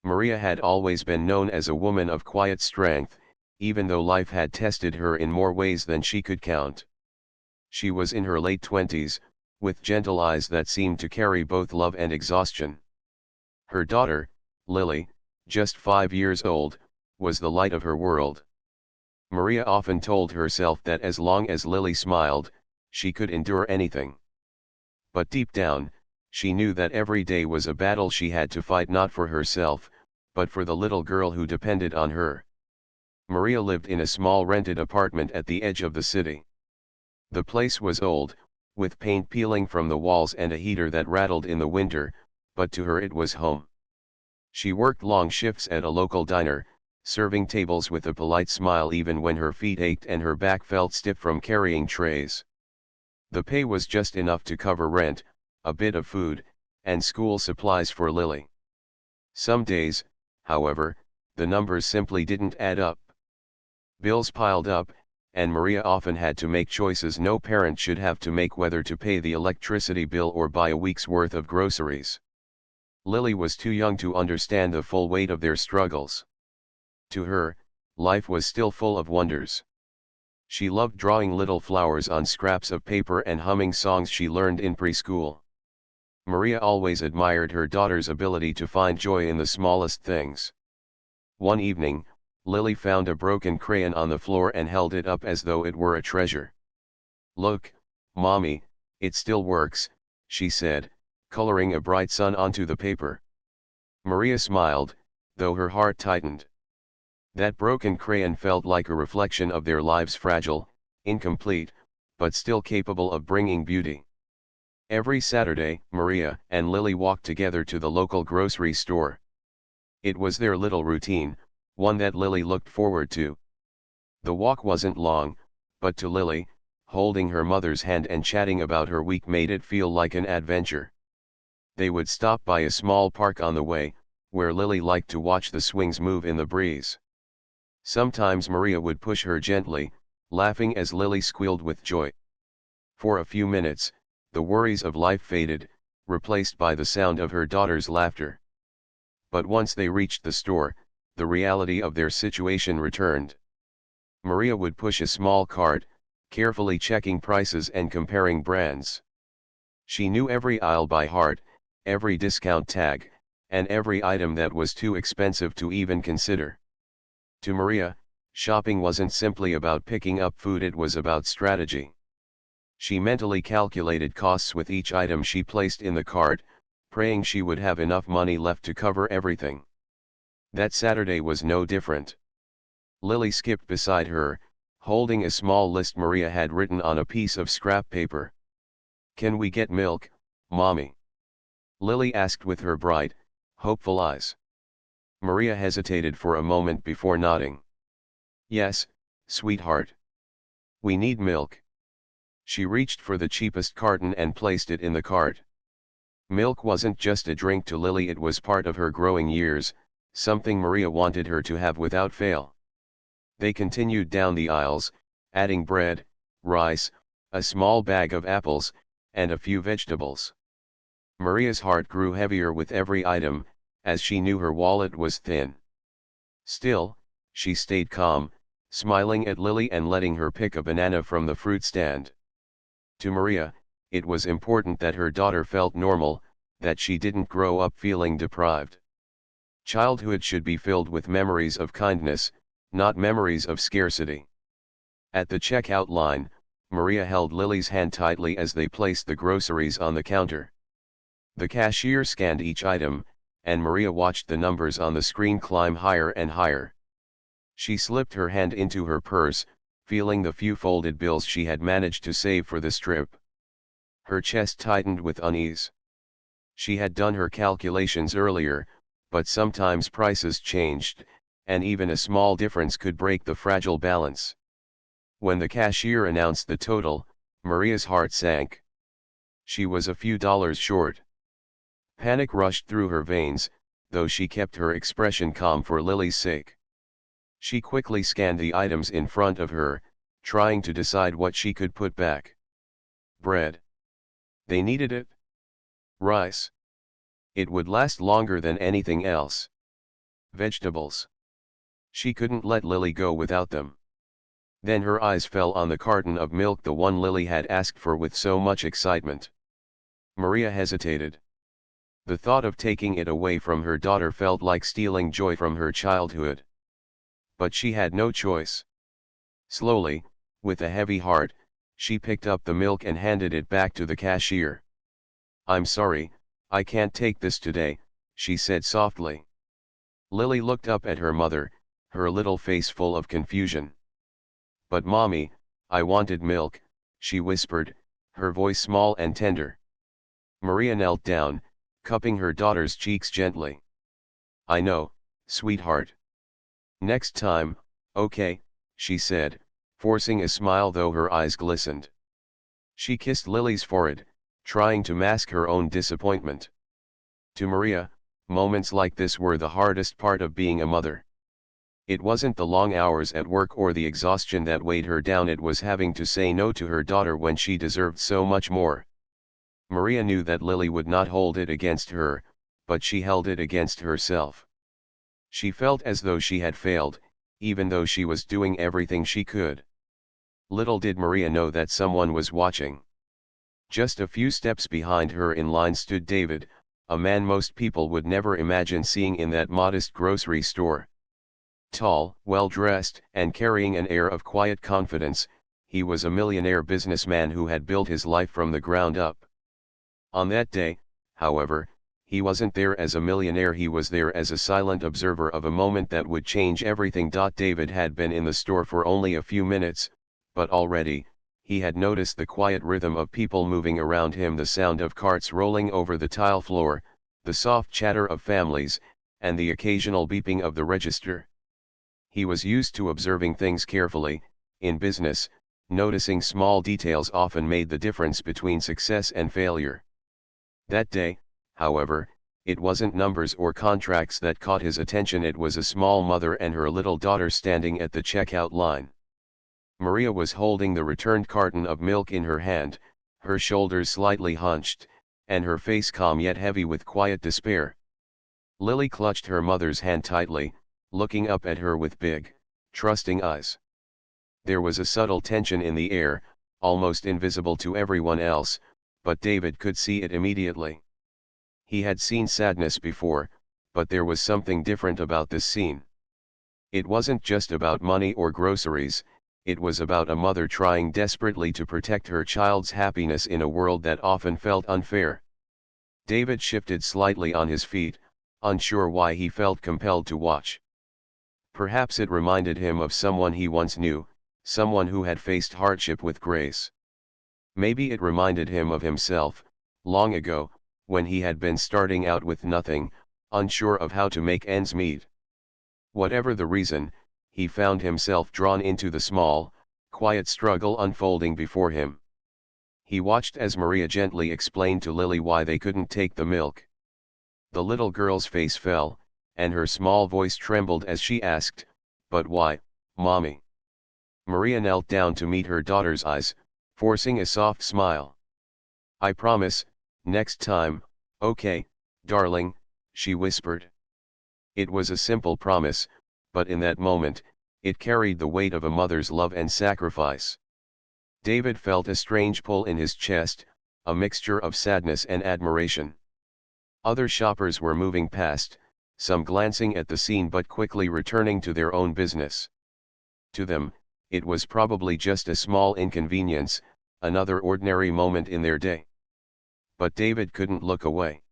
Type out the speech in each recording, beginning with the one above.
Maria had always been known as a woman of quiet strength, even though life had tested her in more ways than she could count. She was in her late 20s, with gentle eyes that seemed to carry both love and exhaustion. Her daughter, Lily, just 5 years old, was the light of her world. Maria often told herself that as long as Lily smiled, she could endure anything. But deep down, she knew that every day was a battle she had to fight, not for herself, but for the little girl who depended on her. Maria lived in a small rented apartment at the edge of the city. The place was old, with paint peeling from the walls and a heater that rattled in the winter, but to her it was home. She worked long shifts at a local diner, serving tables with a polite smile even when her feet ached and her back felt stiff from carrying trays. The pay was just enough to cover rent, a bit of food, and school supplies for Lily. Some days, however, the numbers simply didn't add up. Bills piled up, and Maria often had to make choices no parent should have to make, whether to pay the electricity bill or buy a week's worth of groceries. Lily was too young to understand the full weight of their struggles. To her, life was still full of wonders. She loved drawing little flowers on scraps of paper and humming songs she learned in preschool. Maria always admired her daughter's ability to find joy in the smallest things. One evening, Lily found a broken crayon on the floor and held it up as though it were a treasure. "Look, Mommy, it still works," she said, coloring a bright sun onto the paper. Maria smiled, though her heart tightened. That broken crayon felt like a reflection of their lives, fragile, incomplete, but still capable of bringing beauty. Every Saturday, Maria and Lily walked together to the local grocery store. It was their little routine, one that Lily looked forward to. The walk wasn't long, but to Lily, holding her mother's hand and chatting about her week made it feel like an adventure. They would stop by a small park on the way, where Lily liked to watch the swings move in the breeze. Sometimes Maria would push her gently, laughing as Lily squealed with joy. For a few minutes, the worries of life faded, replaced by the sound of her daughter's laughter. But once they reached the store, the reality of their situation returned. Maria would push a small cart, carefully checking prices and comparing brands. She knew every aisle by heart, every discount tag, and every item that was too expensive to even consider. To Maria, shopping wasn't simply about picking up food, it was about strategy. She mentally calculated costs with each item she placed in the cart, praying she would have enough money left to cover everything. That Saturday was no different. Lily skipped beside her, holding a small list Maria had written on a piece of scrap paper. "Can we get milk, Mommy?" Lily asked with her bright, hopeful eyes. Maria hesitated for a moment before nodding. "Yes, sweetheart. We need milk." She reached for the cheapest carton and placed it in the cart. Milk wasn't just a drink to Lily, it was part of her growing years, something Maria wanted her to have without fail. They continued down the aisles, adding bread, rice, a small bag of apples, and a few vegetables. Maria's heart grew heavier with every item, as she knew her wallet was thin. Still, she stayed calm, smiling at Lily and letting her pick a banana from the fruit stand. To Maria, it was important that her daughter felt normal, that she didn't grow up feeling deprived. Childhood should be filled with memories of kindness, not memories of scarcity. At the checkout line, Maria held Lily's hand tightly as they placed the groceries on the counter. The cashier scanned each item, and Maria watched the numbers on the screen climb higher and higher. She slipped her hand into her purse, feeling the few folded bills she had managed to save for this trip. Her chest tightened with unease. She had done her calculations earlier, but sometimes prices changed, and even a small difference could break the fragile balance. When the cashier announced the total, Maria's heart sank. She was a few dollars short. Panic rushed through her veins, though she kept her expression calm for Lily's sake. She quickly scanned the items in front of her, trying to decide what she could put back. Bread. They needed it. Rice. It would last longer than anything else. Vegetables. She couldn't let Lily go without them. Then her eyes fell on the carton of milk, the one Lily had asked for with so much excitement. Maria hesitated. The thought of taking it away from her daughter felt like stealing joy from her childhood. But she had no choice. Slowly, with a heavy heart, she picked up the milk and handed it back to the cashier. "I'm sorry, I can't take this today," she said softly. Lily looked up at her mother, her little face full of confusion. "But mommy, I wanted milk," she whispered, her voice small and tender. Maria knelt down, cupping her daughter's cheeks gently. "I know, sweetheart. Next time, okay," she said, forcing a smile though her eyes glistened. She kissed Lily's forehead, trying to mask her own disappointment. To Maria, moments like this were the hardest part of being a mother. It wasn't the long hours at work or the exhaustion that weighed her down, it was having to say no to her daughter when she deserved so much more. Maria knew that Lily would not hold it against her, but she held it against herself. She felt as though she had failed, even though she was doing everything she could. Little did Maria know that someone was watching. Just a few steps behind her in line stood David, a man most people would never imagine seeing in that modest grocery store. Tall, well-dressed, and carrying an air of quiet confidence, he was a millionaire businessman who had built his life from the ground up. On that day, however, he wasn't there as a millionaire, he was there as a silent observer of a moment that would change everything. David had been in the store for only a few minutes, but already, he had noticed the quiet rhythm of people moving around him, the sound of carts rolling over the tile floor, the soft chatter of families, and the occasional beeping of the register. He was used to observing things carefully. In business, noticing small details often made the difference between success and failure. That day, however, it wasn't numbers or contracts that caught his attention, it was a small mother and her little daughter standing at the checkout line. Maria was holding the returned carton of milk in her hand, her shoulders slightly hunched, and her face calm yet heavy with quiet despair. Lily clutched her mother's hand tightly, looking up at her with big, trusting eyes. There was a subtle tension in the air, almost invisible to everyone else, but David could see it immediately. He had seen sadness before, but there was something different about this scene. It wasn't just about money or groceries, it was about a mother trying desperately to protect her child's happiness in a world that often felt unfair. David shifted slightly on his feet, unsure why he felt compelled to watch. Perhaps it reminded him of someone he once knew, someone who had faced hardship with grace. Maybe it reminded him of himself, long ago, when he had been starting out with nothing, unsure of how to make ends meet. Whatever the reason, he found himself drawn into the small, quiet struggle unfolding before him. He watched as Maria gently explained to Lily why they couldn't take the milk. The little girl's face fell, and her small voice trembled as she asked, "But why, Mommy?" Maria knelt down to meet her daughter's eyes, forcing a soft smile. "I promise, next time, okay, darling," she whispered. It was a simple promise, but in that moment, it carried the weight of a mother's love and sacrifice. David felt a strange pull in his chest, a mixture of sadness and admiration. Other shoppers were moving past, some glancing at the scene but quickly returning to their own business. To them, it was probably just a small inconvenience, another ordinary moment in their day. But David couldn't look away.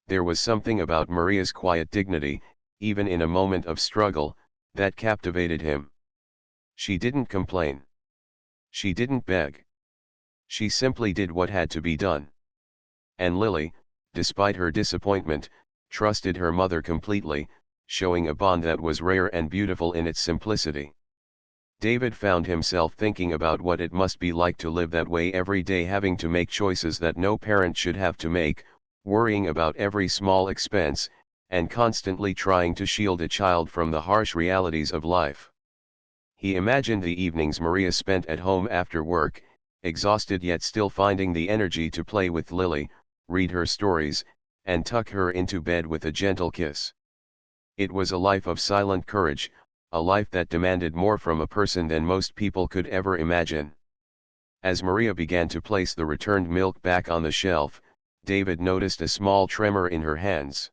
There was something about Maria's quiet dignity, even in a moment of struggle, that captivated him. She didn't complain. She didn't beg. She simply did what had to be done. And Lily, despite her disappointment, trusted her mother completely, showing a bond that was rare and beautiful in its simplicity. David found himself thinking about what it must be like to live that way every day, having to make choices that no parent should have to make, worrying about every small expense, and constantly trying to shield a child from the harsh realities of life. He imagined the evenings Maria spent at home after work, exhausted yet still finding the energy to play with Lily, read her stories, and tuck her into bed with a gentle kiss. It was a life of silent courage, a life that demanded more from a person than most people could ever imagine. As Maria began to place the returned milk back on the shelf, David noticed a small tremor in her hands.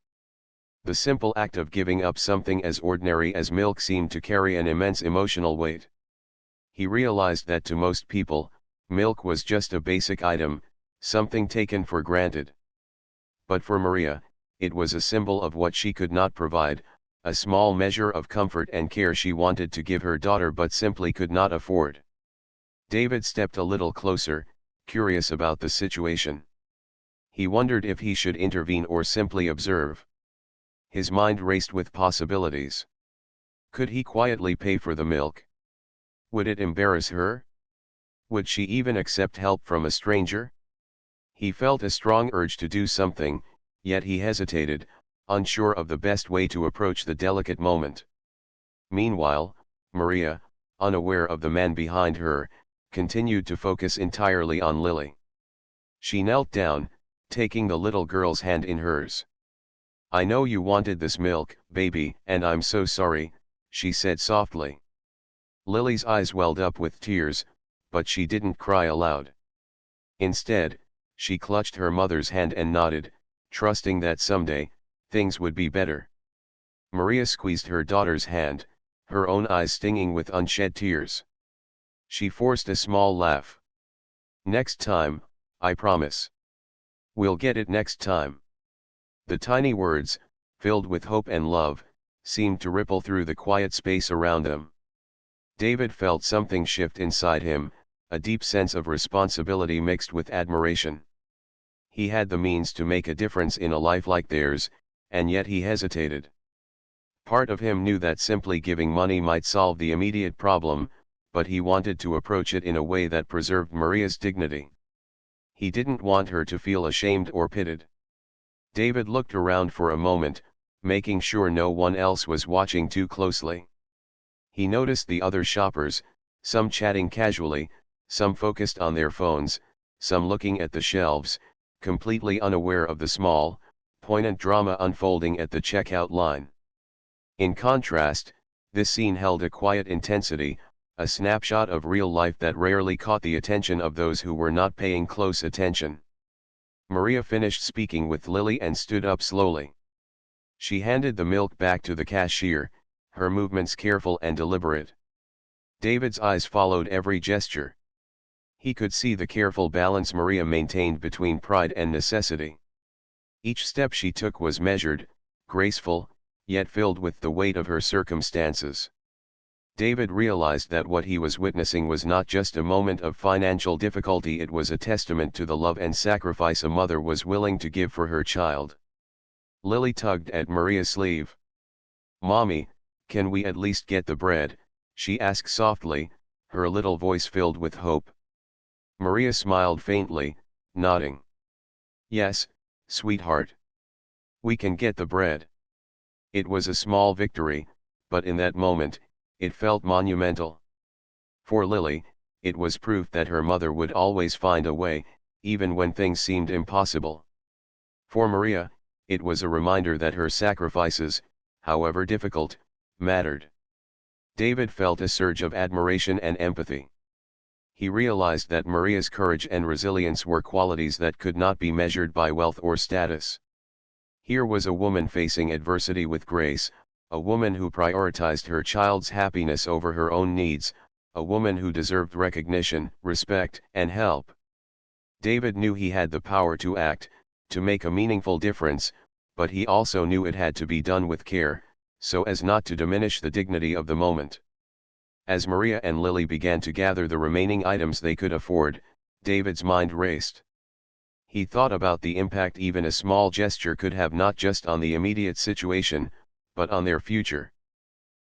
The simple act of giving up something as ordinary as milk seemed to carry an immense emotional weight. He realized that to most people, milk was just a basic item, something taken for granted. But for Maria, it was a symbol of what she could not provide, a small measure of comfort and care she wanted to give her daughter but simply could not afford. David stepped a little closer, curious about the situation. He wondered if he should intervene or simply observe. His mind raced with possibilities. Could he quietly pay for the milk? Would it embarrass her? Would she even accept help from a stranger? He felt a strong urge to do something, yet he hesitated, unsure of the best way to approach the delicate moment. Meanwhile, Maria, unaware of the man behind her, continued to focus entirely on Lily. She knelt down, taking the little girl's hand in hers. "I know you wanted this milk, baby, and I'm so sorry," she said softly. Lily's eyes welled up with tears, but she didn't cry aloud. Instead, she clutched her mother's hand and nodded, trusting that someday, things would be better. Maria squeezed her daughter's hand, her own eyes stinging with unshed tears. She forced a small laugh. "Next time, I promise. We'll get it next time." The tiny words, filled with hope and love, seemed to ripple through the quiet space around them. David felt something shift inside him, a deep sense of responsibility mixed with admiration. He had the means to make a difference in a life like theirs, and yet he hesitated. Part of him knew that simply giving money might solve the immediate problem, but he wanted to approach it in a way that preserved Maria's dignity. He didn't want her to feel ashamed or pitied. David looked around for a moment, making sure no one else was watching too closely. He noticed the other shoppers, some chatting casually, some focused on their phones, some looking at the shelves, completely unaware of the small, poignant drama unfolding at the checkout line. In contrast, this scene held a quiet intensity, a snapshot of real life that rarely caught the attention of those who were not paying close attention. Maria finished speaking with Lily and stood up slowly. She handed the milk back to the cashier, her movements careful and deliberate. David's eyes followed every gesture. He could see the careful balance Maria maintained between pride and necessity. Each step she took was measured, graceful, yet filled with the weight of her circumstances. David realized that what he was witnessing was not just a moment of financial difficulty, it was a testament to the love and sacrifice a mother was willing to give for her child. Lily tugged at Maria's sleeve. "Mommy, can we at least get the bread?" she asked softly, her little voice filled with hope. Maria smiled faintly, nodding. "Yes, sweetheart. We can get the bread." It was a small victory, but in that moment, it felt monumental. For Lily, it was proof that her mother would always find a way, even when things seemed impossible. For Maria, it was a reminder that her sacrifices, however difficult, mattered. David felt a surge of admiration and empathy. He realized that Maria's courage and resilience were qualities that could not be measured by wealth or status. Here was a woman facing adversity with grace, a woman who prioritized her child's happiness over her own needs, a woman who deserved recognition, respect, and help. David knew he had the power to act, to make a meaningful difference, but he also knew it had to be done with care, so as not to diminish the dignity of the moment. As Maria and Lily began to gather the remaining items they could afford, David's mind raced. He thought about the impact even a small gesture could have, not just on the immediate situation, but on their future.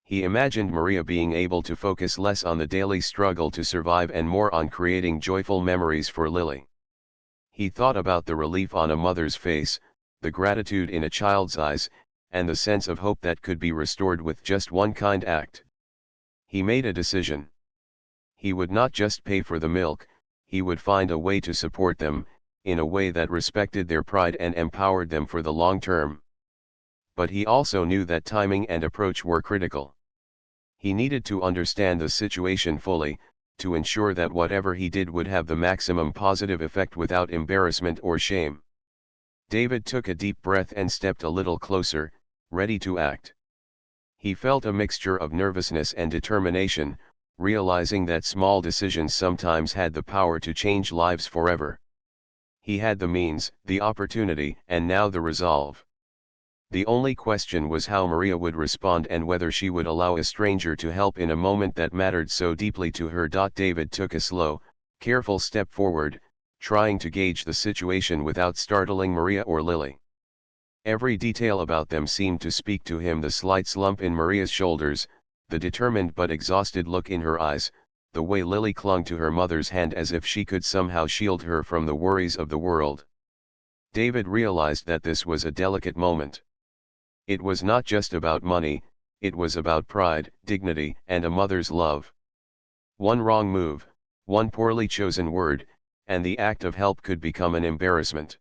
He imagined Maria being able to focus less on the daily struggle to survive and more on creating joyful memories for Lily. He thought about the relief on a mother's face, the gratitude in a child's eyes, and the sense of hope that could be restored with just one kind act. He made a decision. He would not just pay for the milk, he would find a way to support them, in a way that respected their pride and empowered them for the long term. but he also knew that timing and approach were critical. He needed to understand the situation fully, to ensure that whatever he did would have the maximum positive effect without embarrassment or shame. David took a deep breath and stepped a little closer, ready to act. He felt a mixture of nervousness and determination, realizing that small decisions sometimes had the power to change lives forever. He had the means, the opportunity, and now the resolve. The only question was how Maria would respond and whether she would allow a stranger to help in a moment that mattered so deeply to her. David took a slow, careful step forward, trying to gauge the situation without startling Maria or Lily. Every detail about them seemed to speak to him: the slight slump in Maria's shoulders, the determined but exhausted look in her eyes, the way Lily clung to her mother's hand as if she could somehow shield her from the worries of the world. David realized that this was a delicate moment. It was not just about money, it was about pride, dignity, and a mother's love. One wrong move, one poorly chosen word, and the act of help could become an embarrassment.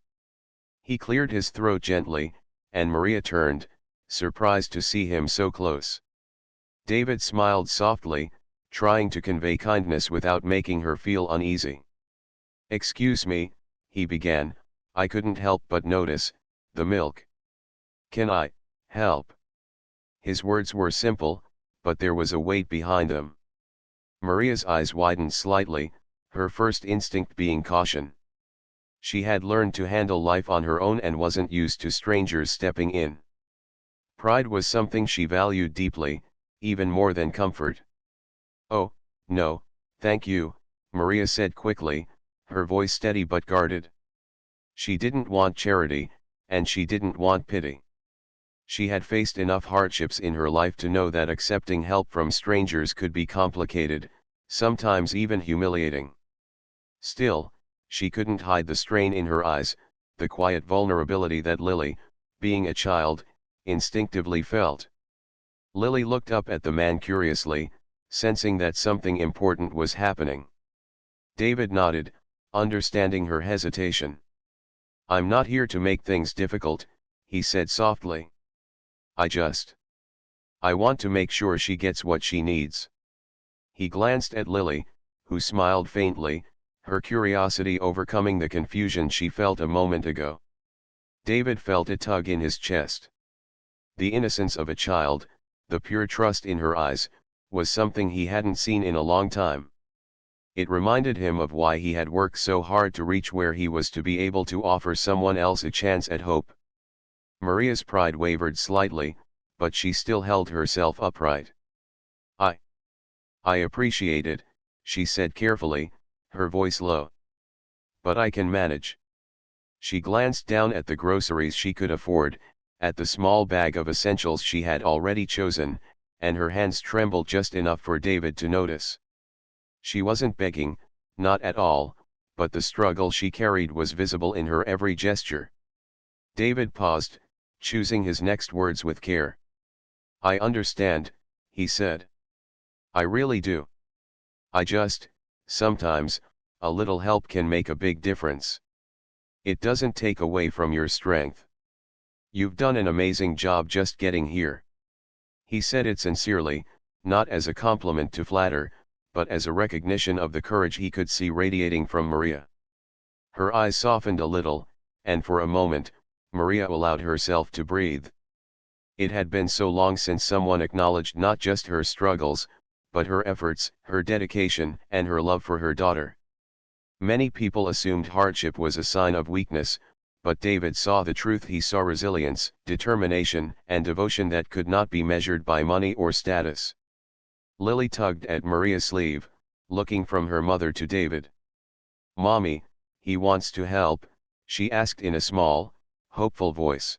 He cleared his throat gently, and Maria turned, surprised to see him so close. David smiled softly, trying to convey kindness without making her feel uneasy. "Excuse me," he began, "I couldn't help but notice the milk. Can I help?" His words were simple, but there was a weight behind them. Maria's eyes widened slightly, her first instinct being caution. She had learned to handle life on her own and wasn't used to strangers stepping in. Pride was something she valued deeply, even more than comfort. "Oh, no, thank you," Maria said quickly, her voice steady but guarded. She didn't want charity, and she didn't want pity. She had faced enough hardships in her life to know that accepting help from strangers could be complicated, sometimes even humiliating. Still, she couldn't hide the strain in her eyes, the quiet vulnerability that Lily, being a child, instinctively felt. Lily looked up at the man curiously, sensing that something important was happening. David nodded, understanding her hesitation. "I'm not here to make things difficult," he said softly. I want to make sure she gets what she needs." He glanced at Lily, who smiled faintly, her curiosity overcoming the confusion she felt a moment ago. David felt a tug in his chest. The innocence of a child, the pure trust in her eyes, was something he hadn't seen in a long time. It reminded him of why he had worked so hard to reach where he was, to be able to offer someone else a chance at hope. Maria's pride wavered slightly, but she still held herself upright. I appreciate it," she said carefully, her voice low. "But I can manage." She glanced down at the groceries she could afford, at the small bag of essentials she had already chosen, and her hands trembled just enough for David to notice. She wasn't begging, not at all, but the struggle she carried was visible in her every gesture. David paused, choosing his next words with care. "I understand," he said. "I really do. Sometimes, a little help can make a big difference. It doesn't take away from your strength. You've done an amazing job just getting here." He said it sincerely, not as a compliment to flatter, but as a recognition of the courage he could see radiating from Maria. Her eyes softened a little, and for a moment, Maria allowed herself to breathe. It had been so long since someone acknowledged not just her struggles, but her efforts, her dedication, and her love for her daughter. Many people assumed hardship was a sign of weakness, but David saw the truth. He saw resilience, determination, and devotion that could not be measured by money or status. Lily tugged at Maria's sleeve, looking from her mother to David. "Mommy, he wants to help," she asked in a small, hopeful voice.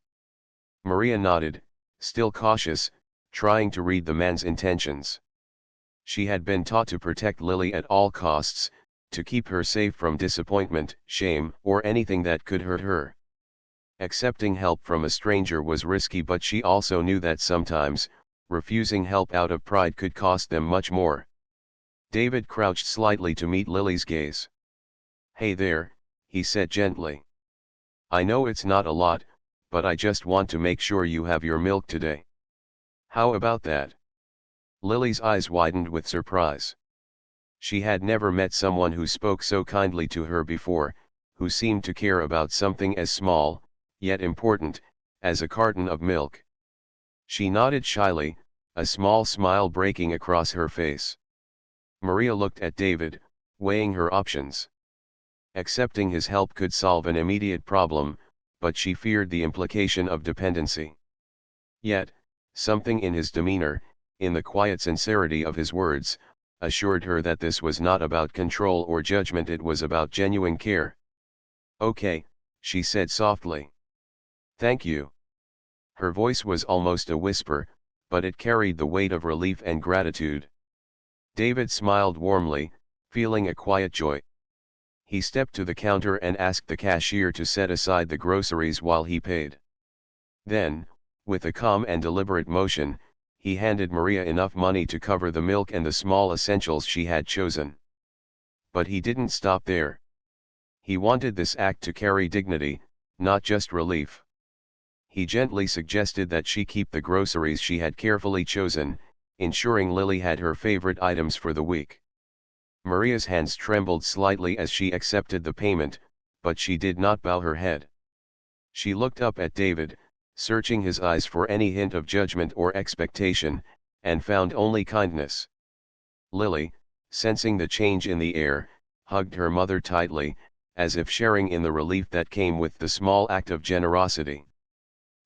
Maria nodded, still cautious, trying to read the man's intentions. She had been taught to protect Lily at all costs, to keep her safe from disappointment, shame, or anything that could hurt her. Accepting help from a stranger was risky, but she also knew that sometimes, refusing help out of pride could cost them much more. David crouched slightly to meet Lily's gaze. "Hey there," he said gently. "I know it's not a lot, but I just want to make sure you have your milk today. How about that? Lily's eyes widened with surprise. She had never met someone who spoke so kindly to her before, who seemed to care about something as small, yet important, as a carton of milk. She nodded shyly, a small smile breaking across her face. Maria looked at David, weighing her options. Accepting his help could solve an immediate problem, but she feared the implication of dependency. Yet, something in his demeanor, in the quiet sincerity of his words, assured her that this was not about control or judgment, it was about genuine care. "Okay," she said softly. "Thank you." Her voice was almost a whisper, but it carried the weight of relief and gratitude. David smiled warmly, feeling a quiet joy. He stepped to the counter and asked the cashier to set aside the groceries while he paid. Then, with a calm and deliberate motion, he handed Maria enough money to cover the milk and the small essentials she had chosen. But he didn't stop there. He wanted this act to carry dignity, not just relief. He gently suggested that she keep the groceries she had carefully chosen, ensuring Lily had her favorite items for the week. Maria's hands trembled slightly as she accepted the payment, but she did not bow her head. She looked up at David, searching his eyes for any hint of judgment or expectation, and found only kindness. Lily, sensing the change in the air, hugged her mother tightly, as if sharing in the relief that came with the small act of generosity.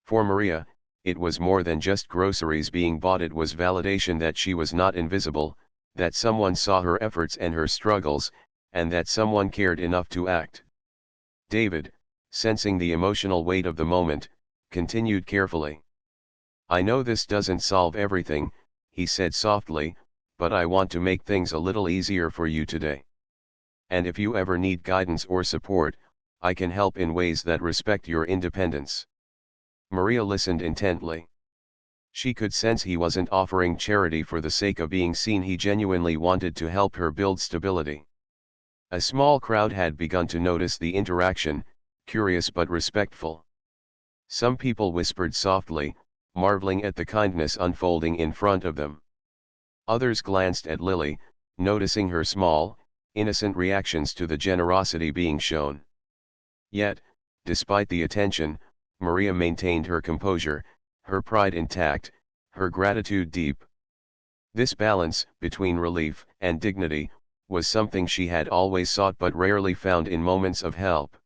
For Maria, it was more than just groceries being bought, it was validation that she was not invisible, that someone saw her efforts and her struggles, and that someone cared enough to act. David, sensing the emotional weight of the moment, continued carefully. "I know this doesn't solve everything," he said softly, "but I want to make things a little easier for you today. And if you ever need guidance or support, I can help in ways that respect your independence." Maria listened intently. She could sense he wasn't offering charity for the sake of being seen, he genuinely wanted to help her build stability. A small crowd had begun to notice the interaction, curious but respectful. Some people whispered softly, marveling at the kindness unfolding in front of them. Others glanced at Lily, noticing her small, innocent reactions to the generosity being shown. Yet, despite the attention, Maria maintained her composure, her pride intact, her gratitude deep. This balance between relief and dignity was something she had always sought but rarely found in moments of help.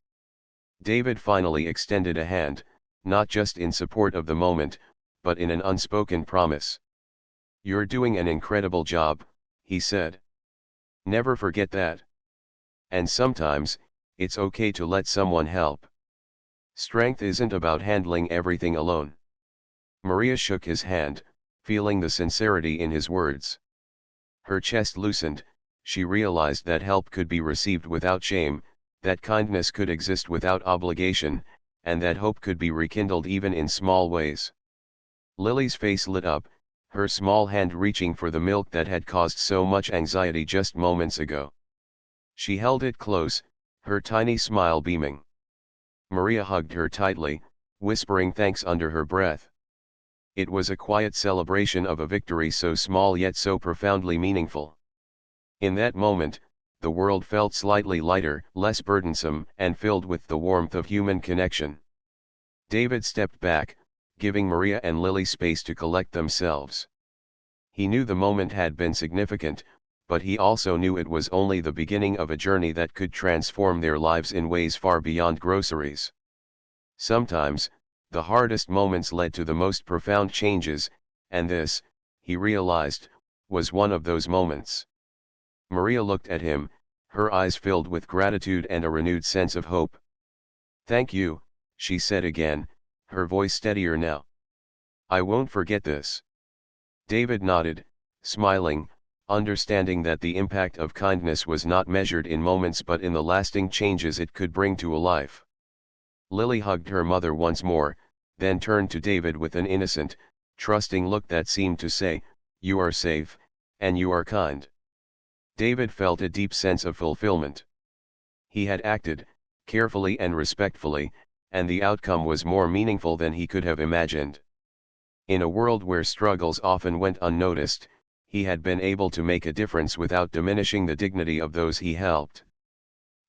David finally extended a hand, not just in support of the moment, but in an unspoken promise. "You're doing an incredible job," he said. "Never forget that. And sometimes, it's okay to let someone help. Strength isn't about handling everything alone." Maria shook his hand, feeling the sincerity in his words. Her chest loosened, she realized that help could be received without shame, that kindness could exist without obligation, and that hope could be rekindled even in small ways. Lily's face lit up, her small hand reaching for the milk that had caused so much anxiety just moments ago. She held it close, her tiny smile beaming. Maria hugged her tightly, whispering thanks under her breath. It was a quiet celebration of a victory so small yet so profoundly meaningful. In that moment, the world felt slightly lighter, less burdensome, and filled with the warmth of human connection. David stepped back, giving Maria and Lily space to collect themselves. He knew the moment had been significant, but he also knew it was only the beginning of a journey that could transform their lives in ways far beyond groceries. Sometimes, the hardest moments led to the most profound changes, and this, he realized, was one of those moments. Maria looked at him, her eyes filled with gratitude and a renewed sense of hope. "Thank you," she said again, her voice steadier now. "I won't forget this." David nodded, smiling, understanding that the impact of kindness was not measured in moments but in the lasting changes it could bring to a life. Lily hugged her mother once more, then turned to David with an innocent, trusting look that seemed to say, "You are safe, and you are kind." David felt a deep sense of fulfillment. He had acted, carefully and respectfully, and the outcome was more meaningful than he could have imagined. In a world where struggles often went unnoticed, he had been able to make a difference without diminishing the dignity of those he helped.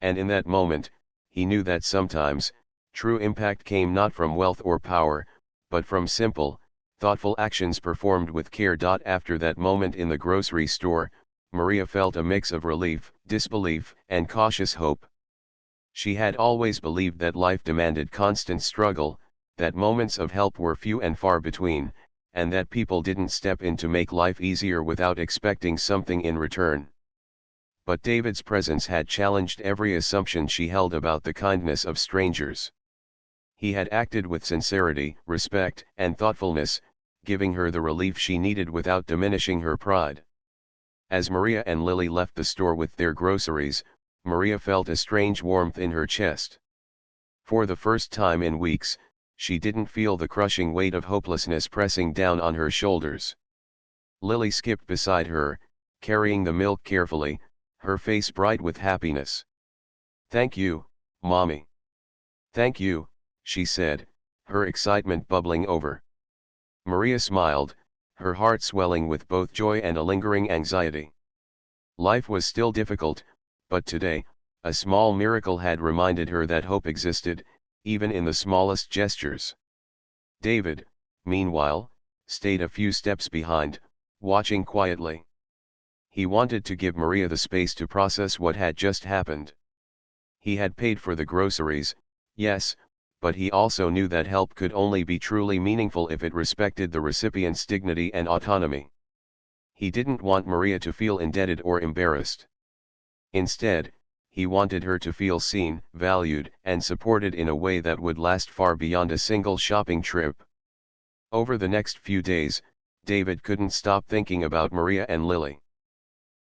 And in that moment, he knew that sometimes, true impact came not from wealth or power, but from simple, thoughtful actions performed with care. After that moment in the grocery store, Maria felt a mix of relief, disbelief, and cautious hope. She had always believed that life demanded constant struggle, that moments of help were few and far between, and that people didn't step in to make life easier without expecting something in return. But David's presence had challenged every assumption she held about the kindness of strangers. He had acted with sincerity, respect, and thoughtfulness, giving her the relief she needed without diminishing her pride. As Maria and Lily left the store with their groceries, Maria felt a strange warmth in her chest. For the first time in weeks, she didn't feel the crushing weight of hopelessness pressing down on her shoulders. Lily skipped beside her, carrying the milk carefully, her face bright with happiness. "Thank you, Mommy." "Thank you," she said, her excitement bubbling over. Maria smiled, her heart swelling with both joy and a lingering anxiety. Life was still difficult, but today, a small miracle had reminded her that hope existed, even in the smallest gestures. David, meanwhile, stayed a few steps behind, watching quietly. He wanted to give Maria the space to process what had just happened. He had paid for the groceries, yes, but he also knew that help could only be truly meaningful if it respected the recipient's dignity and autonomy. He didn't want Maria to feel indebted or embarrassed. Instead, he wanted her to feel seen, valued, and supported in a way that would last far beyond a single shopping trip. Over the next few days, David couldn't stop thinking about Maria and Lily.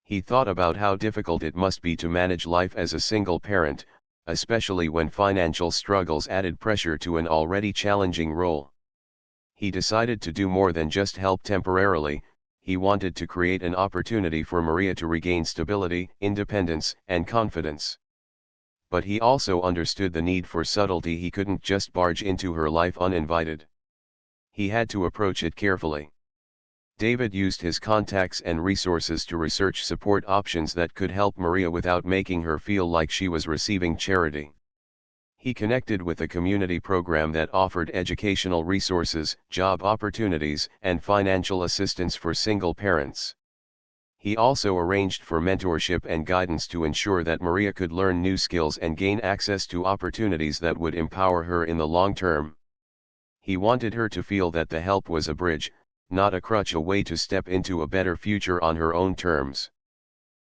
He thought about how difficult it must be to manage life as a single parent, especially when financial struggles added pressure to an already challenging role. He decided to do more than just help temporarily. He wanted to create an opportunity for Maria to regain stability, independence, and confidence. But he also understood the need for subtlety. He couldn't just barge into her life uninvited. He had to approach it carefully. David used his contacts and resources to research support options that could help Maria without making her feel like she was receiving charity. He connected with a community program that offered educational resources, job opportunities, and financial assistance for single parents. He also arranged for mentorship and guidance to ensure that Maria could learn new skills and gain access to opportunities that would empower her in the long term. He wanted her to feel that the help was a bridge, not a crutch, a way to step into a better future on her own terms.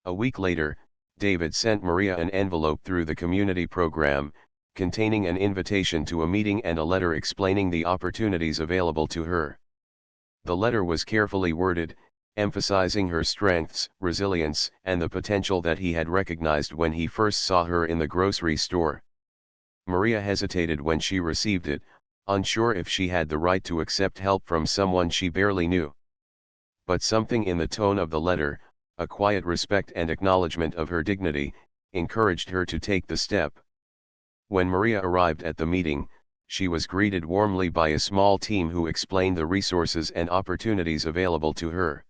A week later, David sent Maria an envelope through the community program, containing an invitation to a meeting and a letter explaining the opportunities available to her. The letter was carefully worded, emphasizing her strengths, resilience, and the potential that he had recognized when he first saw her in the grocery store. Maria hesitated when she received it, unsure if she had the right to accept help from someone she barely knew. But something in the tone of the letter, a quiet respect and acknowledgement of her dignity, encouraged her to take the step. When Maria arrived at the meeting, she was greeted warmly by a small team who explained the resources and opportunities available to her.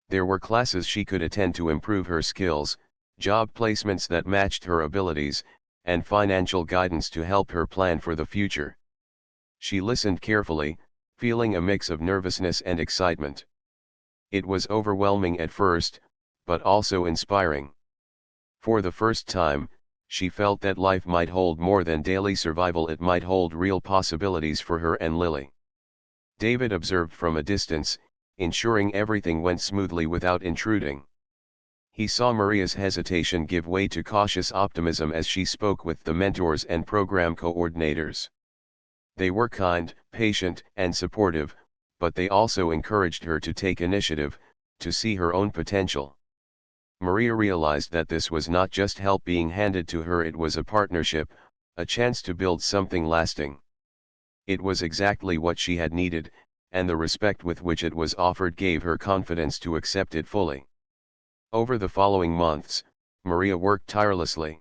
There were classes she could attend to improve her skills, job placements that matched her abilities, and financial guidance to help her plan for the future. She listened carefully, feeling a mix of nervousness and excitement. It was overwhelming at first, but also inspiring. For the first time, she felt that life might hold more than daily survival. It might hold real possibilities for her and Lily. David observed from a distance, ensuring everything went smoothly without intruding. He saw Maria's hesitation give way to cautious optimism as she spoke with the mentors and program coordinators. They were kind, patient, and supportive, but they also encouraged her to take initiative, to see her own potential. Maria realized that this was not just help being handed to her, it was a partnership, a chance to build something lasting. It was exactly what she had needed, and the respect with which it was offered gave her confidence to accept it fully. Over the following months, Maria worked tirelessly.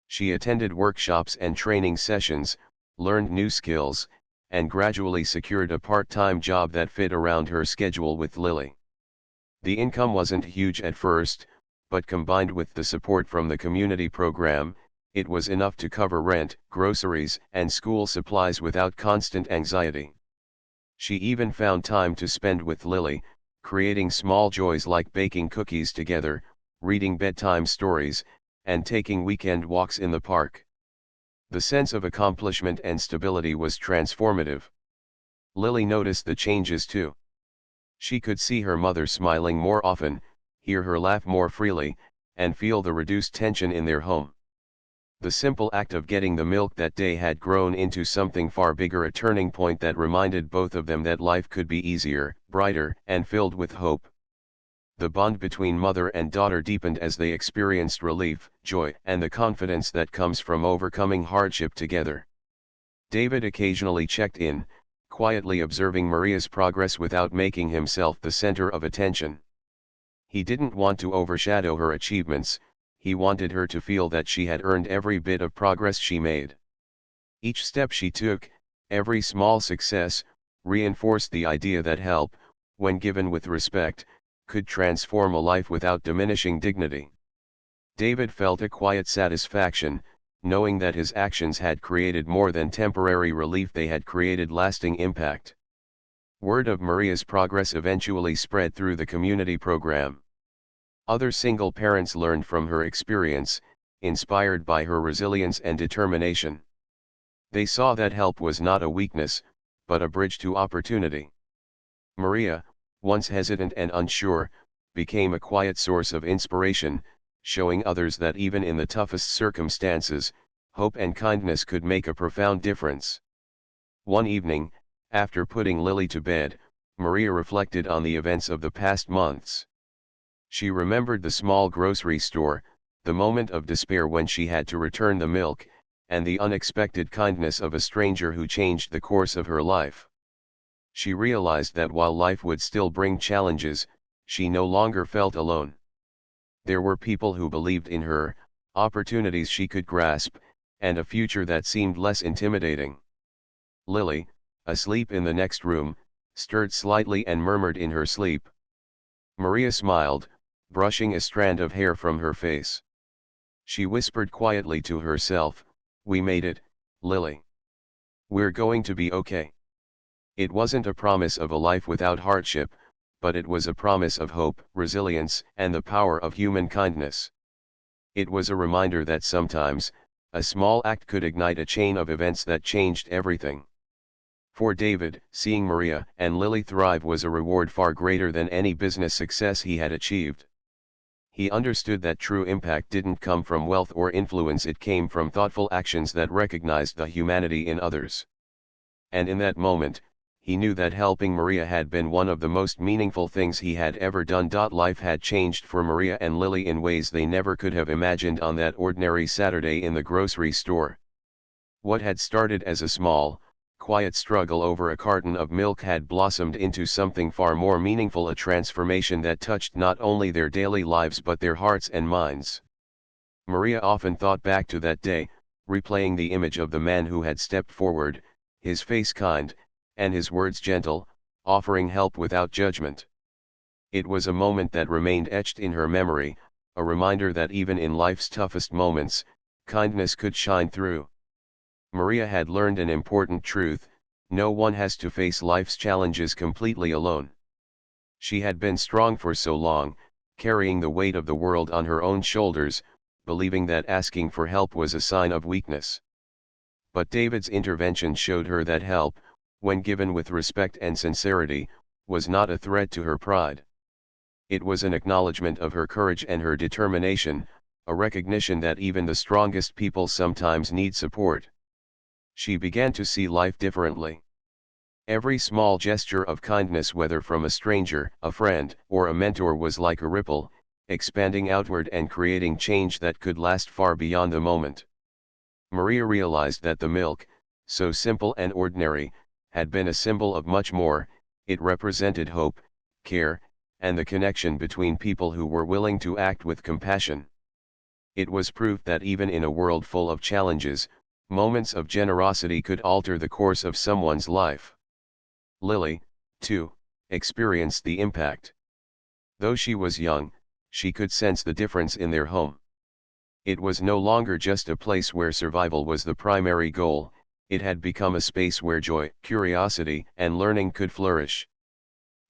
She attended workshops and training sessions, learned new skills, and gradually secured a part-time job that fit around her schedule with Lily. The income wasn't huge at first, but combined with the support from the community program, it was enough to cover rent, groceries, and school supplies without constant anxiety. She even found time to spend with Lily, creating small joys like baking cookies together, reading bedtime stories, and taking weekend walks in the park. The sense of accomplishment and stability was transformative. Lily noticed the changes too. She could see her mother smiling more often, hear her laugh more freely, and feel the reduced tension in their home. The simple act of getting the milk that day had grown into something far bigger, a turning point that reminded both of them that life could be easier, brighter, and filled with hope. The bond between mother and daughter deepened as they experienced relief, joy, and the confidence that comes from overcoming hardship together. David occasionally checked in, quietly observing Maria's progress without making himself the center of attention. He didn't want to overshadow her achievements. He wanted her to feel that she had earned every bit of progress she made. Each step she took, every small success, reinforced the idea that help, when given with respect, could transform a life without diminishing dignity. David felt a quiet satisfaction, knowing that his actions had created more than temporary relief, they had created lasting impact. Word of Maria's progress eventually spread through the community program. Other single parents learned from her experience, inspired by her resilience and determination. They saw that help was not a weakness, but a bridge to opportunity. Maria, once hesitant and unsure, became a quiet source of inspiration, showing others that even in the toughest circumstances, hope and kindness could make a profound difference. One evening, after putting Lily to bed, Maria reflected on the events of the past months. She remembered the small grocery store, the moment of despair when she had to return the milk, and the unexpected kindness of a stranger who changed the course of her life. She realized that while life would still bring challenges, she no longer felt alone. There were people who believed in her, opportunities she could grasp, and a future that seemed less intimidating. Lily, asleep in the next room, stirred slightly and murmured in her sleep. Maria smiled, brushing a strand of hair from her face. She whispered quietly to herself, "We made it, Lily. We're going to be okay." It wasn't a promise of a life without hardship, but it was a promise of hope, resilience, and the power of human kindness. It was a reminder that sometimes, a small act could ignite a chain of events that changed everything. For David, seeing Maria and Lily thrive was a reward far greater than any business success he had achieved. He understood that true impact didn't come from wealth or influence, it came from thoughtful actions that recognized the humanity in others. And in that moment, he knew that helping Maria had been one of the most meaningful things he had ever done. Life had changed for Maria and Lily in ways they never could have imagined on that ordinary Saturday in the grocery store. What had started as a small, quiet struggle over a carton of milk had blossomed into something far more meaningful, a transformation that touched not only their daily lives but their hearts and minds. Maria often thought back to that day, replaying the image of the man who had stepped forward, his face kind, and his words gentle, offering help without judgment. It was a moment that remained etched in her memory, a reminder that even in life's toughest moments, kindness could shine through. Maria had learned an important truth: no one has to face life's challenges completely alone. She had been strong for so long, carrying the weight of the world on her own shoulders, believing that asking for help was a sign of weakness. But David's intervention showed her that help, when given with respect and sincerity, was not a threat to her pride. It was an acknowledgement of her courage and her determination, a recognition that even the strongest people sometimes need support. She began to see life differently. Every small gesture of kindness, whether from a stranger, a friend, or a mentor, was like a ripple, expanding outward and creating change that could last far beyond the moment. Maria realized that the milk, so simple and ordinary, had been a symbol of much more. It represented hope, care, and the connection between people who were willing to act with compassion. It was proof that even in a world full of challenges, Moments of generosity could alter the course of someone's life. Lily, too, experienced the impact. Though she was young, she could sense the difference in their home. It was no longer just a place where survival was the primary goal, it had become a space where joy, curiosity, and learning could flourish.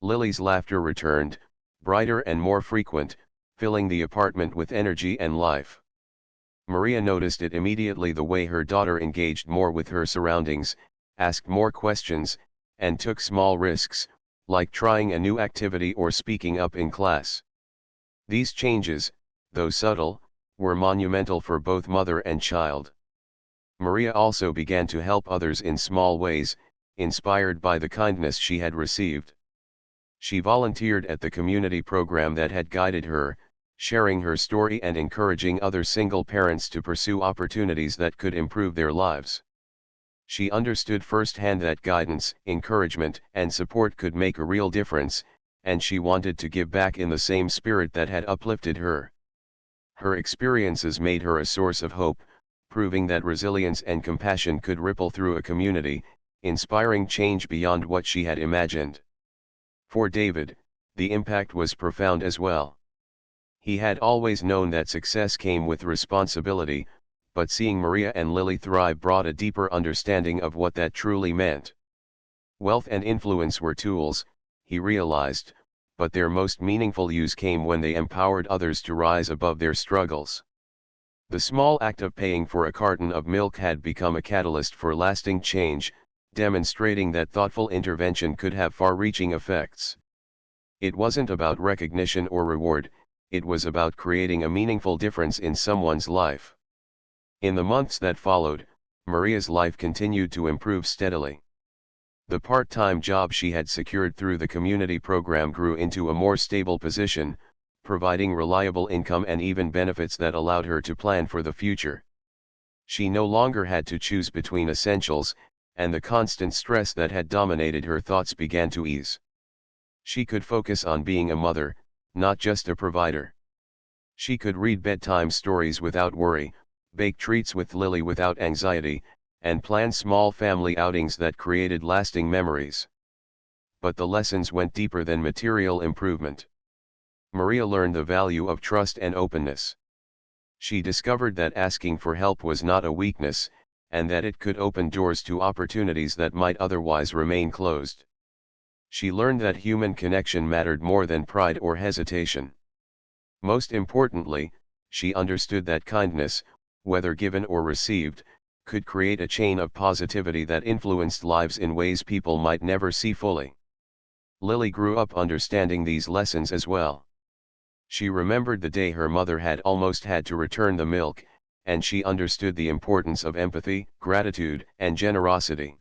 Lily's laughter returned, brighter and more frequent, filling the apartment with energy and life. Maria noticed it immediately: the way her daughter engaged more with her surroundings, asked more questions, and took small risks, like trying a new activity or speaking up in class. These changes, though subtle, were monumental for both mother and child. Maria also began to help others in small ways, inspired by the kindness she had received. She volunteered at the community program that had guided her, sharing her story and encouraging other single parents to pursue opportunities that could improve their lives. She understood firsthand that guidance, encouragement, and support could make a real difference, and she wanted to give back in the same spirit that had uplifted her. Her experiences made her a source of hope, proving that resilience and compassion could ripple through a community, inspiring change beyond what she had imagined. For David, the impact was profound as well. He had always known that success came with responsibility, but seeing Maria and Lily thrive brought a deeper understanding of what that truly meant. Wealth and influence were tools, he realized, but their most meaningful use came when they empowered others to rise above their struggles. The small act of paying for a carton of milk had become a catalyst for lasting change, demonstrating that thoughtful intervention could have far-reaching effects. It wasn't about recognition or reward, it was about creating a meaningful difference in someone's life. In the months that followed, Maria's life continued to improve steadily. The part-time job she had secured through the community program grew into a more stable position, providing reliable income and even benefits that allowed her to plan for the future. She no longer had to choose between essentials, and the constant stress that had dominated her thoughts began to ease. She could focus on being a mother, not just a provider. She could read bedtime stories without worry, bake treats with Lily without anxiety, and plan small family outings that created lasting memories. But the lessons went deeper than material improvement. Maria learned the value of trust and openness. She discovered that asking for help was not a weakness, and that it could open doors to opportunities that might otherwise remain closed. She learned that human connection mattered more than pride or hesitation. Most importantly, she understood that kindness, whether given or received, could create a chain of positivity that influenced lives in ways people might never see fully. Lily grew up understanding these lessons as well. She remembered the day her mother had almost had to return the milk, and she understood the importance of empathy, gratitude, and generosity.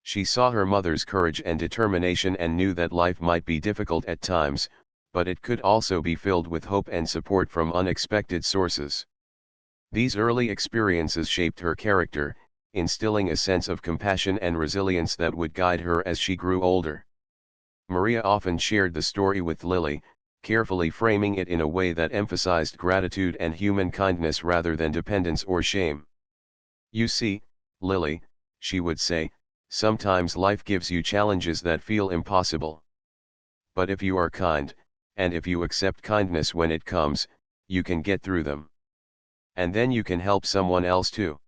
She saw her mother's courage and determination and knew that life might be difficult at times, but it could also be filled with hope and support from unexpected sources. These early experiences shaped her character, instilling a sense of compassion and resilience that would guide her as she grew older. Maria often shared the story with Lily, carefully framing it in a way that emphasized gratitude and human kindness rather than dependence or shame. "You see, Lily," she would say, "sometimes life gives you challenges that feel impossible. But if you are kind, and if you accept kindness when it comes, you can get through them. And then you can help someone else too."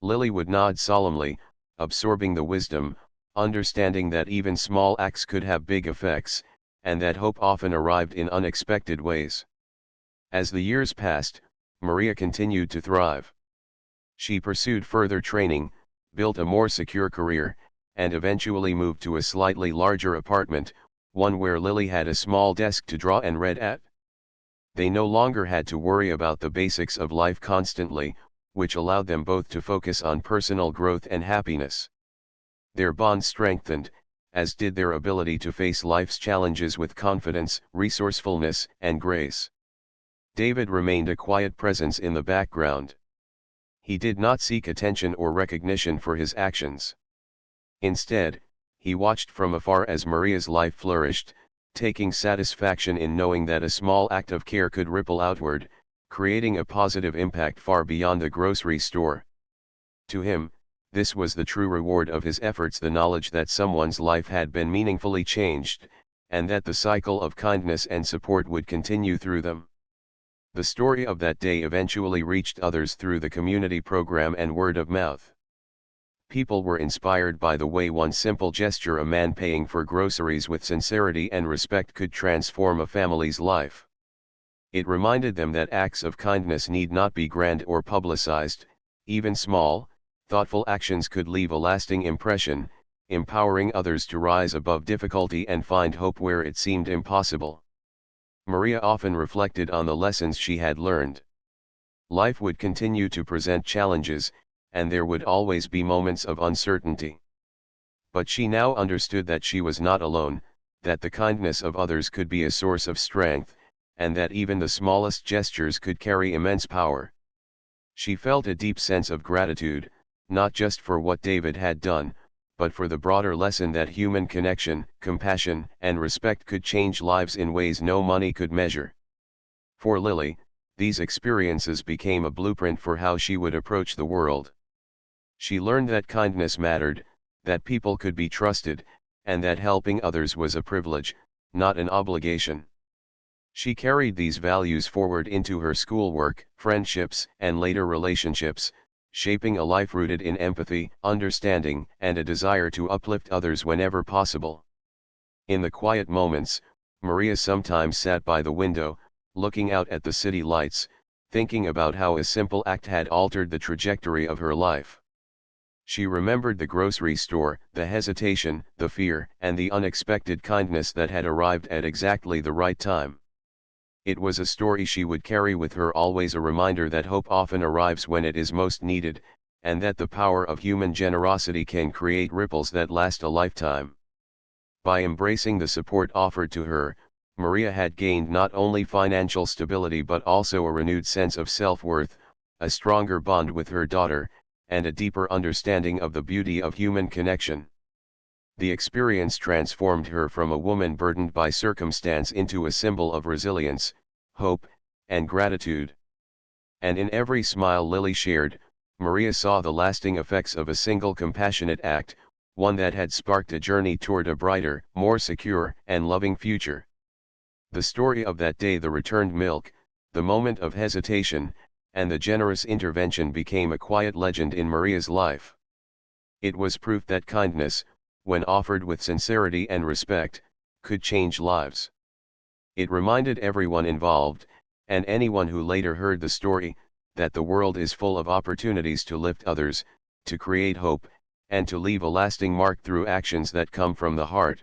Lily would nod solemnly, absorbing the wisdom, understanding that even small acts could have big effects, and that hope often arrived in unexpected ways. As the years passed, Maria continued to thrive. She pursued further training, built a more secure career, and eventually moved to a slightly larger apartment, one where Lily had a small desk to draw and read at. They no longer had to worry about the basics of life constantly, which allowed them both to focus on personal growth and happiness. Their bond strengthened, as did their ability to face life's challenges with confidence, resourcefulness, and grace. David remained a quiet presence in the background. He did not seek attention or recognition for his actions. Instead, he watched from afar as Maria's life flourished, taking satisfaction in knowing that a small act of care could ripple outward, creating a positive impact far beyond the grocery store. To him, this was the true reward of his efforts, the knowledge that someone's life had been meaningfully changed, and that the cycle of kindness and support would continue through them. The story of that day eventually reached others through the community program and word of mouth. People were inspired by the way one simple gesture, a man paying for groceries with sincerity and respect, could transform a family's life. It reminded them that acts of kindness need not be grand or publicized. Even small, thoughtful actions could leave a lasting impression, empowering others to rise above difficulty and find hope where it seemed impossible. Maria often reflected on the lessons she had learned. Life would continue to present challenges, and there would always be moments of uncertainty. But she now understood that she was not alone, that the kindness of others could be a source of strength, and that even the smallest gestures could carry immense power. She felt a deep sense of gratitude, not just for what David had done, but for the broader lesson that human connection, compassion, and respect could change lives in ways no money could measure. For Lily, these experiences became a blueprint for how she would approach the world. She learned that kindness mattered, that people could be trusted, and that helping others was a privilege, not an obligation. She carried these values forward into her schoolwork, friendships, and later relationships, shaping a life rooted in empathy, understanding, and a desire to uplift others whenever possible. In the quiet moments, Maria sometimes sat by the window, looking out at the city lights, thinking about how a simple act had altered the trajectory of her life. She remembered the grocery store, the hesitation, the fear, and the unexpected kindness that had arrived at exactly the right time. It was a story she would carry with her, always a reminder that hope often arrives when it is most needed, and that the power of human generosity can create ripples that last a lifetime. By embracing the support offered to her, Maria had gained not only financial stability but also a renewed sense of self-worth, a stronger bond with her daughter, and a deeper understanding of the beauty of human connection. The experience transformed her from a woman burdened by circumstance into a symbol of resilience, hope, and gratitude. And in every smile Lily shared, Maria saw the lasting effects of a single compassionate act, one that had sparked a journey toward a brighter, more secure, and loving future. The story of that day, the returned milk, the moment of hesitation, and the generous intervention became a quiet legend in Maria's life. It was proof that kindness, when offered with sincerity and respect, could change lives. It reminded everyone involved, and anyone who later heard the story, that the world is full of opportunities to lift others, to create hope, and to leave a lasting mark through actions that come from the heart.